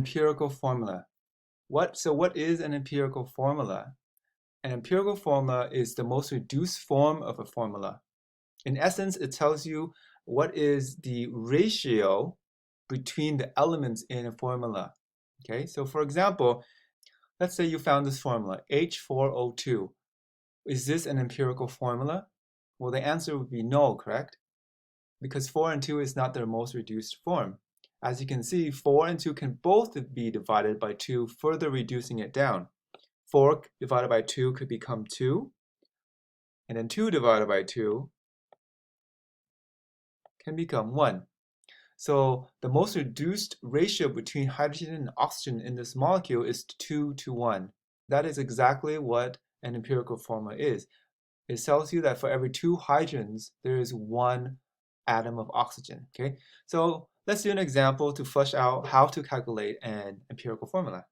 empirical formula. What is an empirical formula? An empirical formula is the most reduced form of a formula. In essence, it tells you what is the ratio between the elements in a formula. Okay, so for example, let's say you found this formula, H4O2. Is this an empirical formula? Well, the answer would be no, correct? Because 4 and 2 is not their most reduced form. As you can see, 4 and 2 can both be divided by 2, further reducing it down. 4 divided by 2 could become 2, and then 2 divided by 2 can become 1. So the most reduced ratio between hydrogen and oxygen in this molecule is 2 to 1. That is exactly what an empirical formula is. It tells you that for every 2 hydrogens, there is 1 atom of oxygen. Okay, so let's do an example to flesh out how to calculate an empirical formula.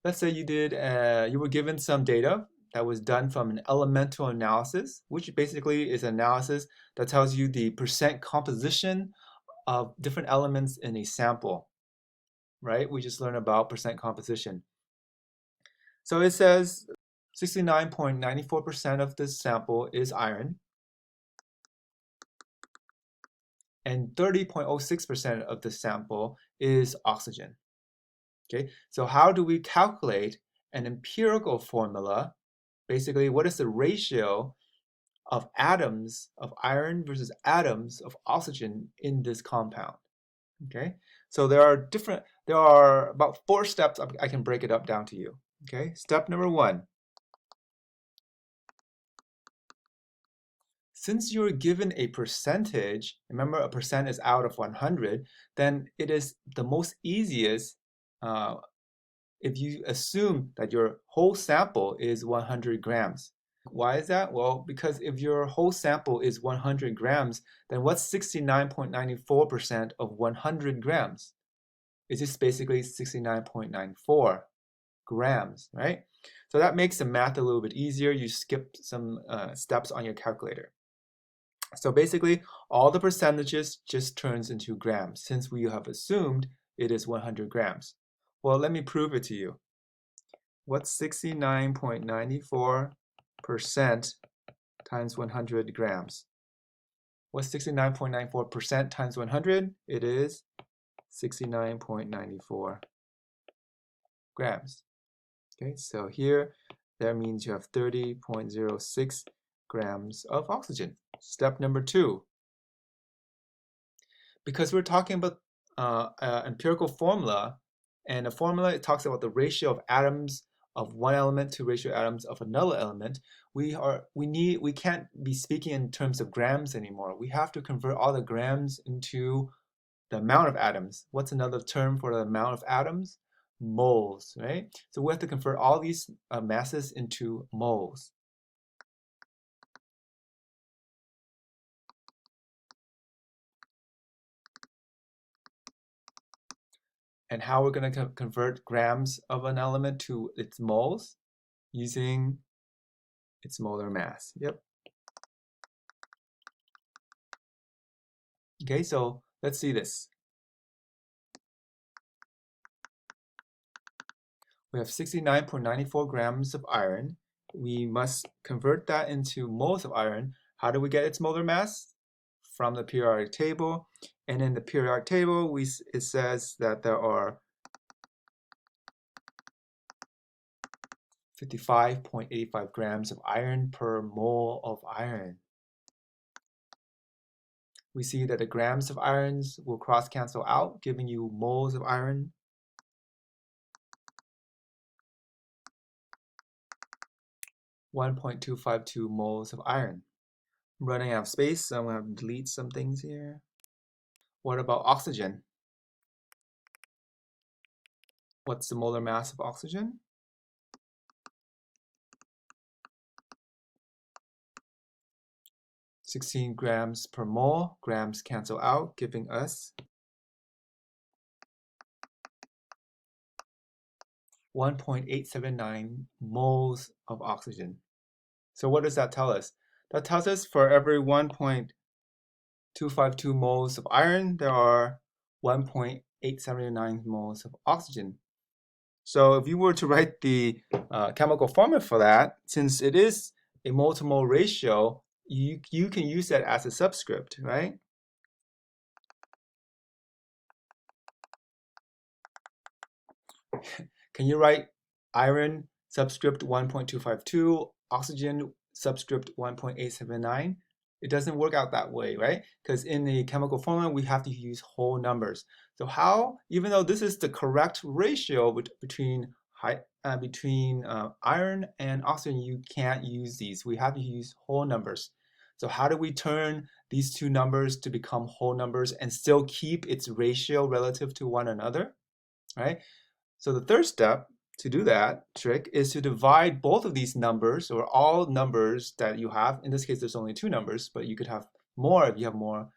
Let's say you were given some data that was done from an elemental analysis, which basically is an analysis that tells you the percent composition of different elements in a sample, right? We just learned about percent composition. So it says 69.94% of the sample is iron, and 30.06% of the sample is oxygen. Okay, so how do we calculate an empirical formula? Basically, what is the ratio of atoms of iron versus atoms of oxygen in this compound? Okay, so there are about 4 steps. I can break it up down to you. Okay, step number 1. Since you're given a percentage, remember a percent is out of 100, then it is the most easiest if you assume that your whole sample is 100 grams. Why is that? Well, because if your whole sample is 100 grams, then what's 69.94% of 100 grams? It's just basically 69.94 grams, right? So that makes the math a little bit easier. You skip some steps on your calculator. So basically, all the percentages just turns into grams since we have assumed it is 100 grams. Well, let me prove it to you. What's 69.94% times 100 grams? What's 69.94% times 100? It is 69.94 grams. Okay, so here, that means you have 30.06 grams of oxygen. Step number 2. Because we're talking about an empirical formula, and a formula, it talks about the ratio of atoms of one element to ratio of atoms of another element. We can't be speaking in terms of grams anymore. We have to convert all the grams into the amount of atoms. What's another term for the amount of atoms? Moles, right? So we have to convert all these masses into moles. And how we're going to convert grams of an element to its moles? Using its molar mass. Yep. Okay, so let's see this. We have 69.94 grams of iron. We must convert that into moles of iron. How do we get its molar mass? From the periodic table. And in the periodic table, it says that there are 55.85 grams of iron per mole of iron. We see that the grams of irons will cross cancel out, giving you moles of iron. .252 moles of iron. I'm running out of space, so I'm going to delete some things here. What about oxygen? What's the molar mass of oxygen? (16 grams per mole. Grams cancel out, giving us 1.879 moles of oxygen. So what does that tell us? That tells us for every 1.252 moles of iron, there are 1.8 1.879 moles of oxygen. So if you were to write the chemical formula for that, since it is a mole to mole ratio, you can use that as a subscript, right? Can you write iron subscript 1.252, oxygen subscript 1.879? It doesn't work out that way, right? Because in the chemical formula, we have to use whole numbers. So how, even though this is the correct ratio between iron and oxygen, you can't use these. We have to use whole numbers. So how do we turn these two numbers to become whole numbers and still keep its ratio relative to one another, right? So the third step to do that trick is to divide both of these numbers, or all numbers that you have. In this case, there's only two numbers, but you could have more if you have more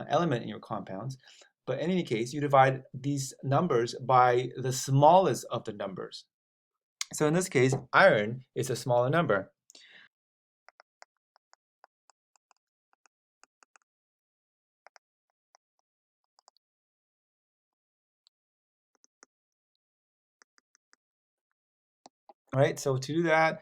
element in your compounds. But in any case, you divide these numbers by the smallest of the numbers. So in this case, iron is a smaller number. All right, so to do that,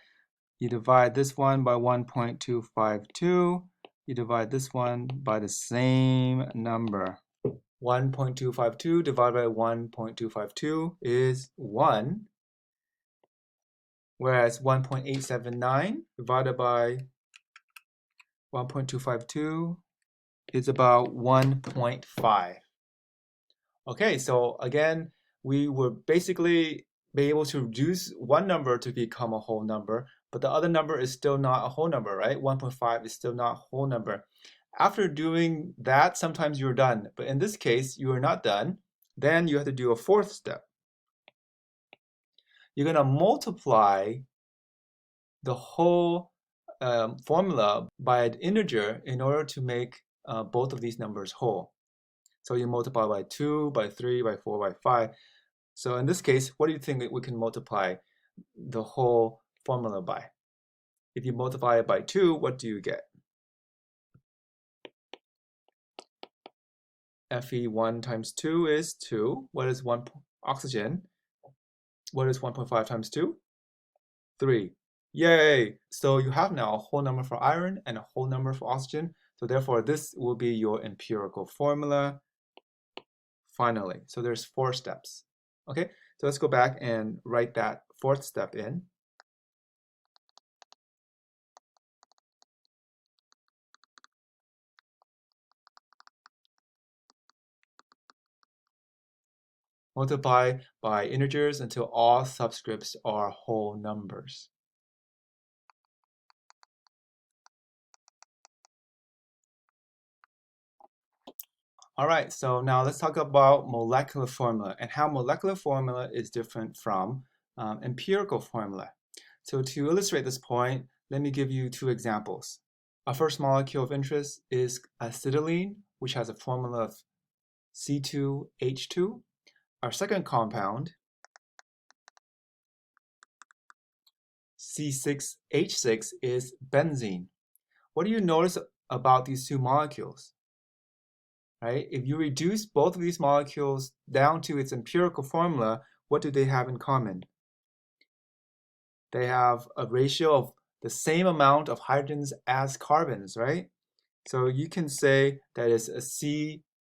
you divide this one by 1.252. You divide this one by the same number. 1.252 divided by 1.252 is 1, whereas 1.879 divided by 1.252 is about 1.5. Okay, so again, we will basically be able to reduce one number to become a whole number, but the other number is still not a whole number, right? 1.5 is still not a whole number. After doing that, sometimes you're done, but in this case, you are not done. Then you have to do a fourth step. You're going to multiply the whole formula by an integer in order to make both of these numbers whole. So you multiply by 2, by 3, by 4, by 5. So in this case, what do you think we can multiply the whole formula by? If you multiply it by 2, what do you get? Fe1 times 2 is 2. What is 1 oxygen? What is 1.5 times 2? 3. Yay! So you have now a whole number for iron and a whole number for oxygen. So therefore, this will be your empirical formula finally. So there's 4 steps. Okay, so let's go back and write that fourth step in. Multiply by integers until all subscripts are whole numbers. All right, so now let's talk about molecular formula and how molecular formula is different from empirical formula. So to illustrate this point, let me give you 2 examples. Our first molecule of interest is acetylene, which has a formula of C2H2. Our second compound, C6H6, is benzene. What do you notice about these 2 molecules? Right? If you reduce both of these molecules down to its empirical formula, what do they have in common? They have a ratio of the same amount of hydrogens as carbons, right? So you can say that it's a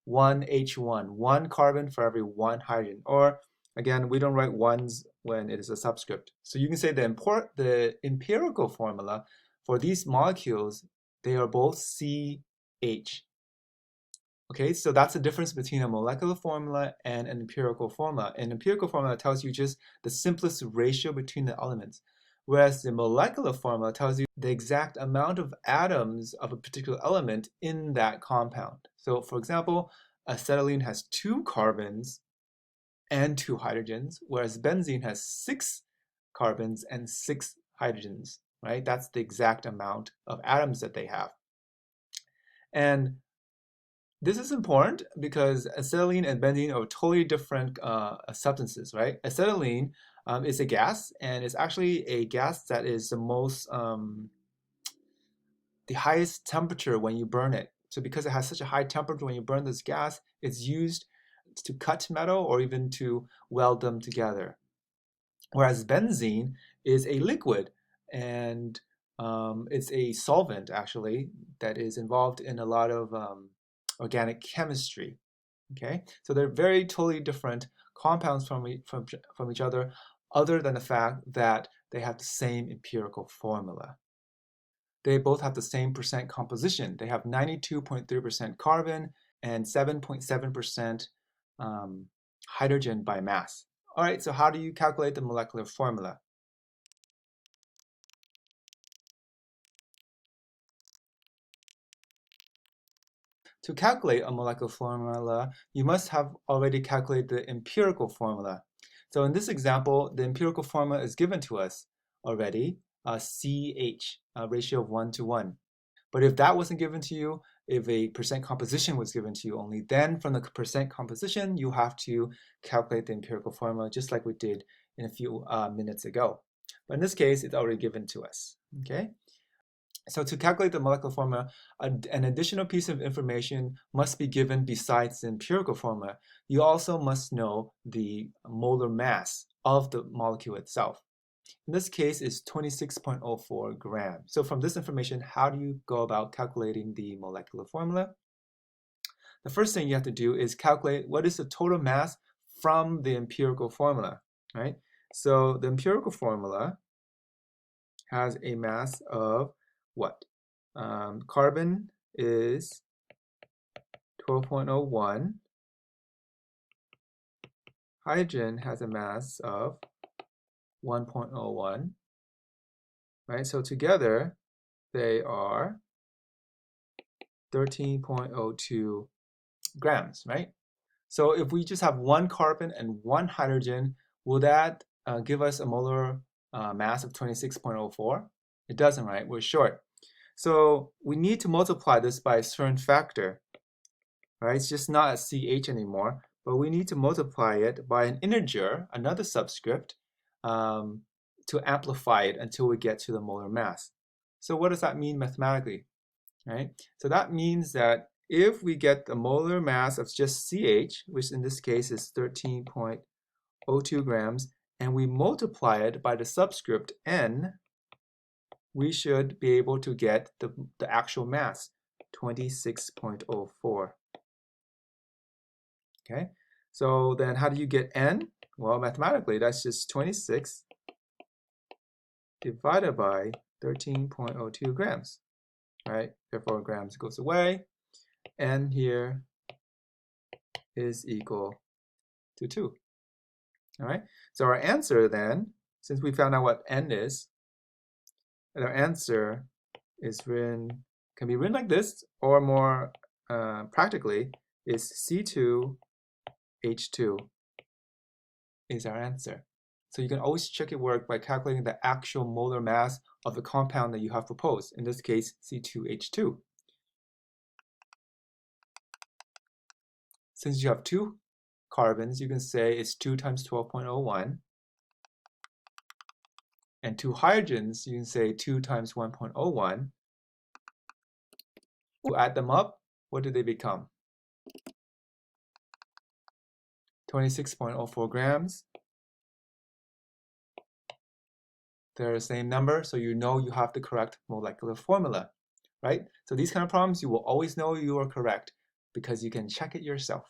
C1H1, 1 carbon for every 1 hydrogen. Or again, we don't write ones when it is a subscript. So you can say the empirical formula for these molecules, they are both CH. Okay, so that's the difference between a molecular formula and an empirical formula. An empirical formula tells you just the simplest ratio between the elements, whereas the molecular formula tells you the exact amount of atoms of a particular element in that compound. So for example, acetylene has 2 carbons and 2 hydrogens, whereas benzene has 6 carbons and 6 hydrogens, right? That's the exact amount of atoms that they have. And this is important because acetylene and benzene are totally different substances, right? Acetylene is a gas, and it's actually a gas that is the highest temperature when you burn it. So because it has such a high temperature when you burn this gas, it's used to cut metal or even to weld them together. Whereas benzene is a liquid, and it's a solvent actually that is involved in a lot of organic chemistry. Okay, so they're very totally different compounds from each other than the fact that they have the same empirical formula. They both have the same percent composition. They have 92.3% carbon and 7.7% hydrogen by mass. All right, so how do you calculate the molecular formula? To calculate a molecular formula, you must have already calculated the empirical formula. So in this example, the empirical formula is given to us already, CH, a ratio of 1 to 1. But if that wasn't given to you, if a percent composition was given to you, only then from the percent composition, you have to calculate the empirical formula just like we did in a few minutes ago. But in this case, it's already given to us, okay? So to calculate the molecular formula, an additional piece of information must be given besides the empirical formula. You also must know the molar mass of the molecule itself. In this case, it's 26.04 grams. So from this information, how do you go about calculating the molecular formula? The first thing you have to do is calculate what is the total mass from the empirical formula, right? So the empirical formula has a mass of what? Carbon is 12.01. Hydrogen has a mass of 1.01. Right? So together they are 13.02 grams, right? So if we just have one carbon and one hydrogen, will that give us a molar mass of 26.04? It doesn't, right? We're short. So we need to multiply this by a certain factor, right? It's just not a CH anymore, but we need to multiply it by an integer, another subscript, to amplify it until we get to the molar mass. So what does that mean mathematically, right? So that means that if we get the molar mass of just CH, which in this case is 13.02 grams, and we multiply it by the subscript N, we should be able to get the actual mass, 26.04. Okay, so then how do you get N? Well, mathematically, that's just 26 divided by 13.02 grams, right? Therefore, grams goes away, N here is equal to 2. All right, so our answer then, since we found out what N is, our answer is can be written like this, or more practically, is C2H2 is our answer. So you can always check your work by calculating the actual molar mass of the compound that you have proposed, in this case, C2H2. Since you have 2 carbons, you can say it's 2 times 12.01. And 2 hydrogens, you can say 2 times 1.01. To add them up, what do they become? 26.04 grams. They're the same number, so you know you have the correct molecular formula, right? So these kind of problems, you will always know you are correct because you can check it yourself.